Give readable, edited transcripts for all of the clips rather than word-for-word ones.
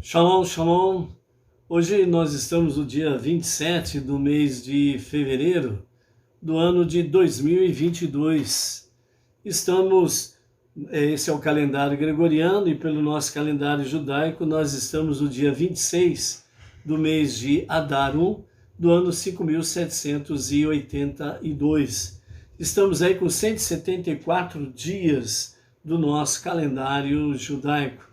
Shalom, shalom. Hoje nós estamos no dia 27 do mês de fevereiro do ano de 2022. Esse é o calendário gregoriano e pelo nosso calendário judaico nós estamos no dia 26 do mês de Adar do ano 5782. Estamos aí com 174 dias do nosso calendário judaico.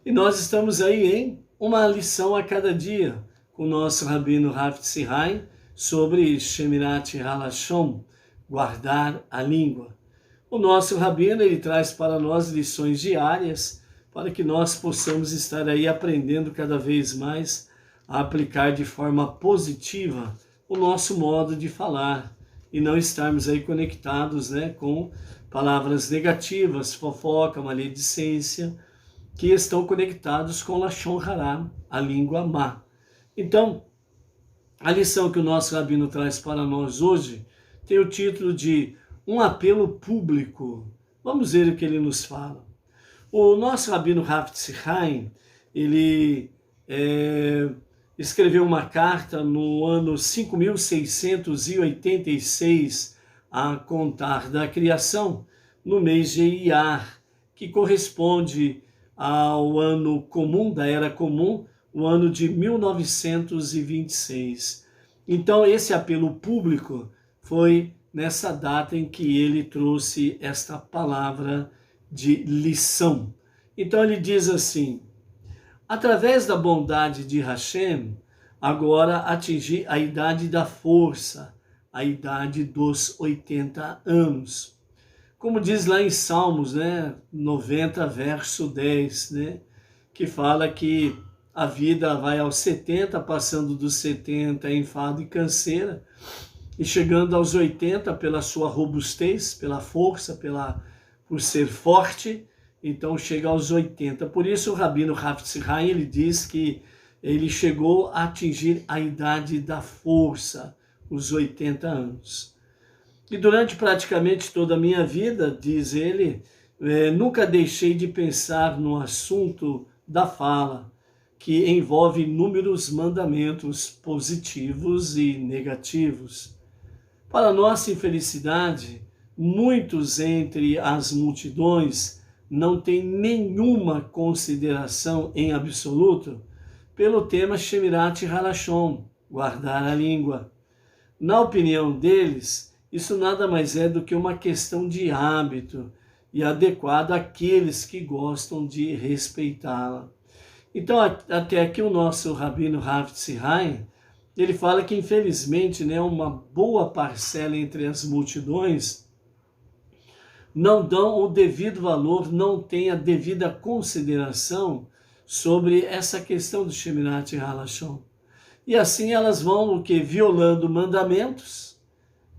E nós estamos aí em uma lição a cada dia com o nosso Rabino Rav Tzihai sobre Shemirat Halashon, guardar a língua. O nosso Rabino, ele traz para nós lições diárias para que nós possamos estar aí aprendendo cada vez mais a aplicar de forma positiva o nosso modo de falar e não estarmos aí conectados, com palavras negativas, fofoca, maledicência, que estão conectados com Lashon Hara, a língua má. Então, a lição que o nosso Rabino traz para nós hoje tem o título de Um Apelo Público. Vamos ver o que ele nos fala. O nosso Rabino Rav Tzihai, ele escreveu uma carta no ano 5686, a contar da criação, no mês de Iyar, que corresponde ao ano comum, da Era Comum, o ano de 1926. Então, esse apelo público foi nessa data em que ele trouxe esta palavra de lição. Então, ele diz assim: através da bondade de Hashem, agora atingi a idade da força, a idade dos 80 anos. Como diz lá em Salmos, 90, verso 10, que fala que a vida vai aos 70, passando dos 70 enfado e canseira, e chegando aos 80 pela sua robustez, pela força, por ser forte, então chega aos 80. Por isso o Rabino Rav Tzihai, ele diz que ele chegou a atingir a idade da força, os 80 anos. E durante praticamente toda a minha vida, diz ele, nunca deixei de pensar no assunto da fala, que envolve inúmeros mandamentos positivos e negativos. Para nossa infelicidade, muitos entre as multidões não têm nenhuma consideração em absoluto pelo tema Shemirat Halashon, guardar a língua. Na opinião deles, isso nada mais é do que uma questão de hábito e adequado àqueles que gostam de respeitá-la. Então, até aqui o nosso Rabino Rav Tzihai, ele fala que infelizmente uma boa parcela entre as multidões não dão o devido valor, não tem a devida consideração sobre essa questão do Shemirat Halashon. E assim elas vão violando mandamentos,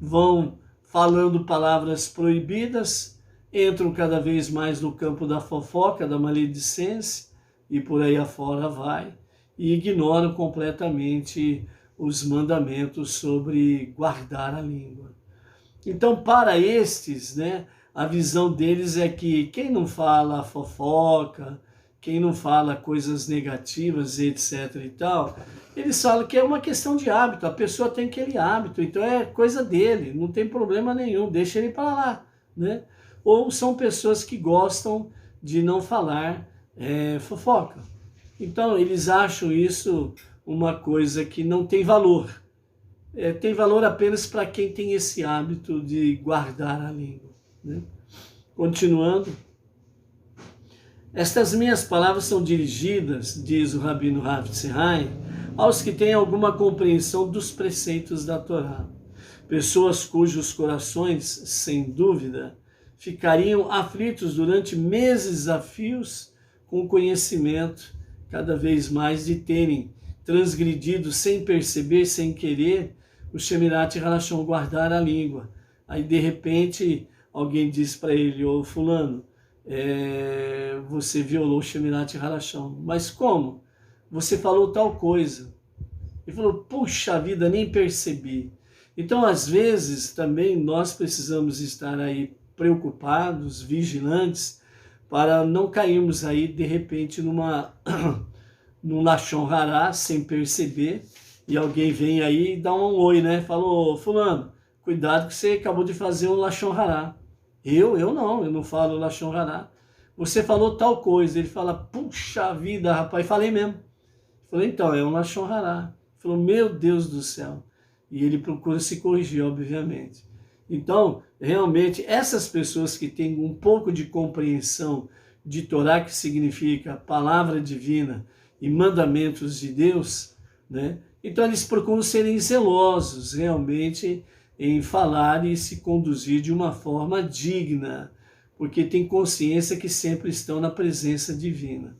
vão falando palavras proibidas, entram cada vez mais no campo da fofoca, da maledicência, e por aí afora vai, e ignoram completamente os mandamentos sobre guardar a língua. Então, para estes, a visão deles é que quem não fala fofoca, quem não fala coisas negativas, etc. e tal, eles falam que é uma questão de hábito, a pessoa tem aquele hábito, então é coisa dele, não tem problema nenhum, deixa ele para lá, Ou são pessoas que gostam de não falar fofoca. Então eles acham isso uma coisa que não tem valor. Tem valor apenas para quem tem esse hábito de guardar a língua. Continuando. Estas minhas palavras são dirigidas, diz o Rabino Rav Tzihai, aos que têm alguma compreensão dos preceitos da Torá. Pessoas cujos corações, sem dúvida, ficariam aflitos durante meses a fios com o conhecimento cada vez mais de terem transgredido sem perceber, sem querer, o Shemirat Halashon, guardar a língua. Aí de repente alguém diz para ele: ô fulano, você violou o Shemirat Halashon. Mas como? Você falou tal coisa. Ele falou: puxa vida, nem percebi. Então, às vezes, também nós precisamos estar aí preocupados, vigilantes, para não cairmos aí, de repente, num Lashon Hará, sem perceber, e alguém vem aí e dá um oi, né? Falou, fulano, cuidado que você acabou de fazer um Lashon Hará. Eu não falo Lashon Hará. Você falou tal coisa. Ele fala, puxa vida, rapaz, falei mesmo. Falei, então, é um Lashon Hará. Ele falou, meu Deus do céu. E ele procura se corrigir, obviamente. Então, realmente, essas pessoas que têm um pouco de compreensão de Torá, que significa palavra divina e mandamentos de Deus, né? Então eles procuram serem zelosos realmente em falar e se conduzir de uma forma digna, porque tem consciência que sempre estão na presença divina.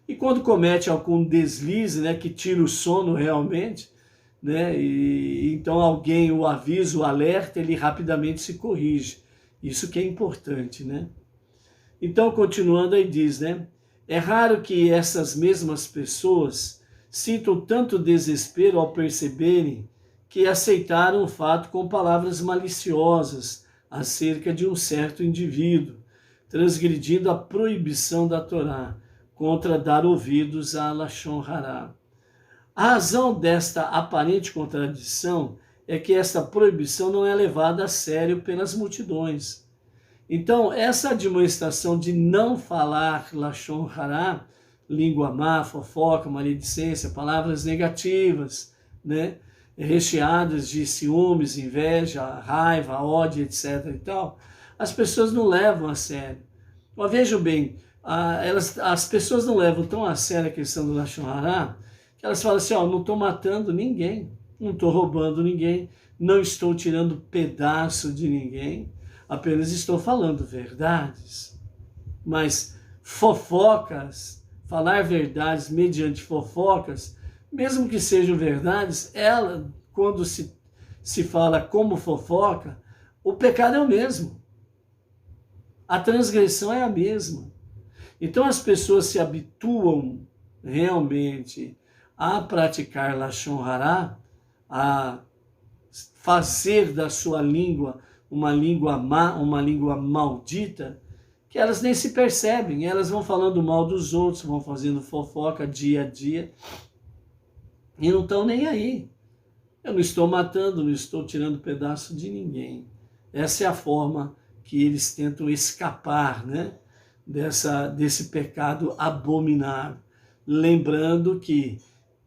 E quando comete algum deslize, né, que tira o sono realmente, né, e então alguém o avisa, o alerta, ele rapidamente se corrige. Isso que é importante, né? Então, continuando aí diz, né, é raro que essas mesmas pessoas sintam tanto desespero ao perceberem que aceitaram o fato com palavras maliciosas acerca de um certo indivíduo, transgredindo a proibição da Torá contra dar ouvidos a Lashon Hará. A razão desta aparente contradição é que esta proibição não é levada a sério pelas multidões. Então, essa admoestação de não falar Lashon Hará, língua má, fofoca, maledicência, palavras negativas, né, recheadas de ciúmes, inveja, raiva, ódio, etc. e tal, as pessoas não levam a sério. Mas vejam bem, as pessoas não levam tão a sério a questão do Lashon Hará, que elas falam assim, não estou matando ninguém, não estou roubando ninguém, não estou tirando pedaço de ninguém, apenas estou falando verdades. Mas fofocas, falar verdades mediante fofocas, mesmo que sejam verdades, quando se fala como fofoca, o pecado é o mesmo. A transgressão é a mesma. Então as pessoas se habituam realmente a praticar Lashon Hará, a fazer da sua língua uma língua má, uma língua maldita, que elas nem se percebem, elas vão falando mal dos outros, vão fazendo fofoca dia a dia, e não estão nem aí. Eu não estou matando, não estou tirando pedaço de ninguém. Essa é a forma que eles tentam escapar, né, desse pecado abominável. Lembrando que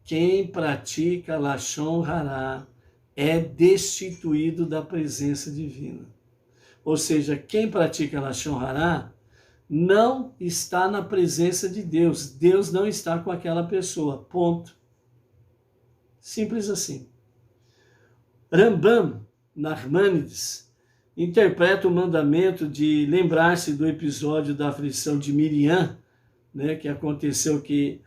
quem pratica Lashon Hará é destituído da presença divina. Ou seja, quem pratica Lashon Hará não está na presença de Deus. Deus não está com aquela pessoa. Ponto. Simples assim. Rambam Nachmanides interpreta o mandamento de lembrar-se do episódio da aflição de Miriam, né, que aconteceu que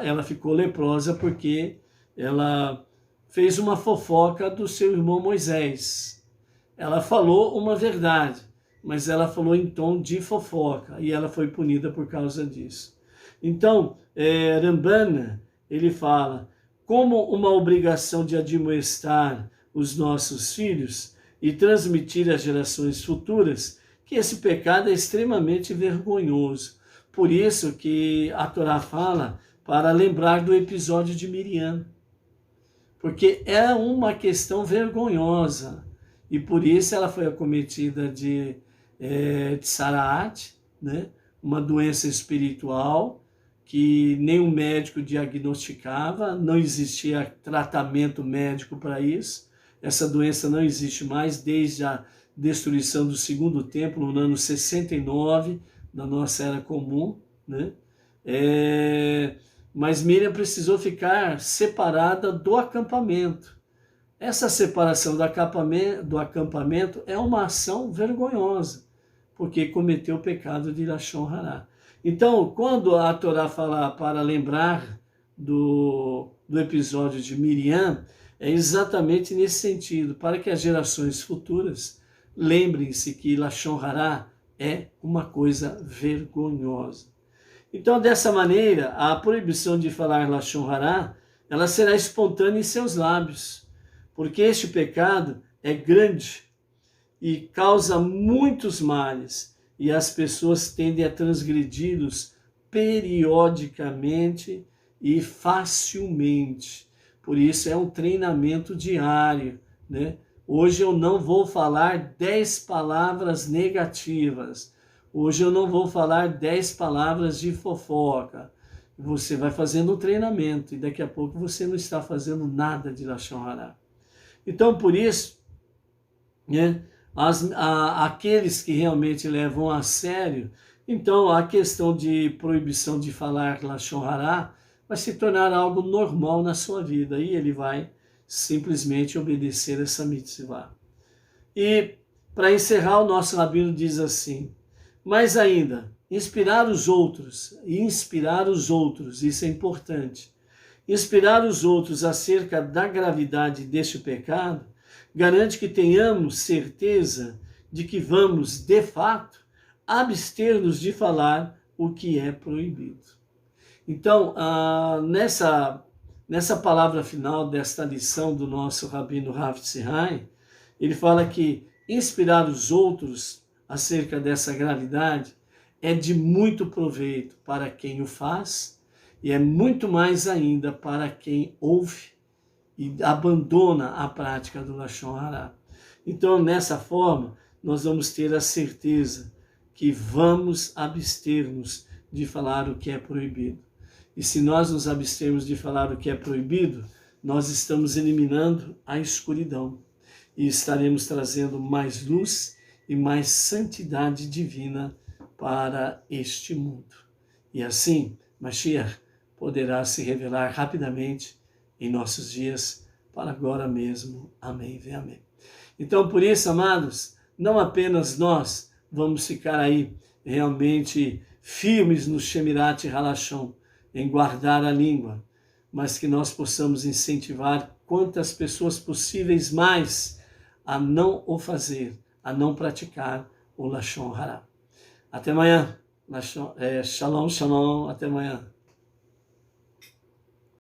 ela ficou leprosa porque ela fez uma fofoca do seu irmão Moisés. Ela falou uma verdade, mas ela falou em tom de fofoca, e ela foi punida por causa disso. Então, Rambam, ele fala, como uma obrigação de admoestar os nossos filhos e transmitir às gerações futuras que esse pecado é extremamente vergonhoso. Por isso que a Torá fala para lembrar do episódio de Miriam. Porque é uma questão vergonhosa. E por isso ela foi acometida de Tsaraat, né? Uma doença espiritual que nenhum médico diagnosticava, não existia tratamento médico para isso. Essa doença não existe mais desde a destruição do segundo templo, no ano 69 da nossa era comum, né? Mas Miriam precisou ficar separada do acampamento. Essa separação do acampamento é uma ação vergonhosa, porque cometeu o pecado de Lashon Hará. Então, quando a Torá fala para lembrar do episódio de Miriam, é exatamente nesse sentido, para que as gerações futuras lembrem-se que Lashon Hará é uma coisa vergonhosa. Então, dessa maneira, a proibição de falar Lashon Hará, ela será espontânea em seus lábios, porque este pecado é grande e causa muitos males, e as pessoas tendem a transgredi-los periodicamente e facilmente. Por isso é um treinamento diário, né? Hoje eu não vou falar 10 palavras negativas. Hoje eu não vou falar 10 palavras de fofoca. Você vai fazendo o treinamento e daqui a pouco você não está fazendo nada de Lashon Hara. Então, por isso, né, aqueles que realmente levam a sério, então a questão de proibição de falar Lashon Hara vai se tornar algo normal na sua vida e ele vai simplesmente obedecer essa mitzvah. E para encerrar, o nosso rabino diz assim: mas ainda, inspirar os outros, isso é importante. Inspirar os outros acerca da gravidade deste pecado garante que tenhamos certeza de que vamos, de fato, abster-nos de falar o que é proibido. Então, nessa palavra final desta lição do nosso rabino Rav Tzihai, ele fala que inspirar os outros acerca dessa gravidade é de muito proveito para quem o faz e é muito mais ainda para quem ouve e abandona a prática do Lashon Hara. Então, nessa forma, nós vamos ter a certeza que vamos abster-nos de falar o que é proibido. E se nós nos abstermos de falar o que é proibido, nós estamos eliminando a escuridão e estaremos trazendo mais luz e mais santidade divina para este mundo. E assim, Mashiach poderá se revelar rapidamente em nossos dias, para agora mesmo. Amém e amém. Então, por isso, amados, não apenas nós vamos ficar aí realmente firmes no Shemirat Halashon, em guardar a língua, mas que nós possamos incentivar quantas pessoas possíveis mais a não o fazer, a não praticar o Lashon Hara. Até amanhã. Shalom, shalom. Até amanhã.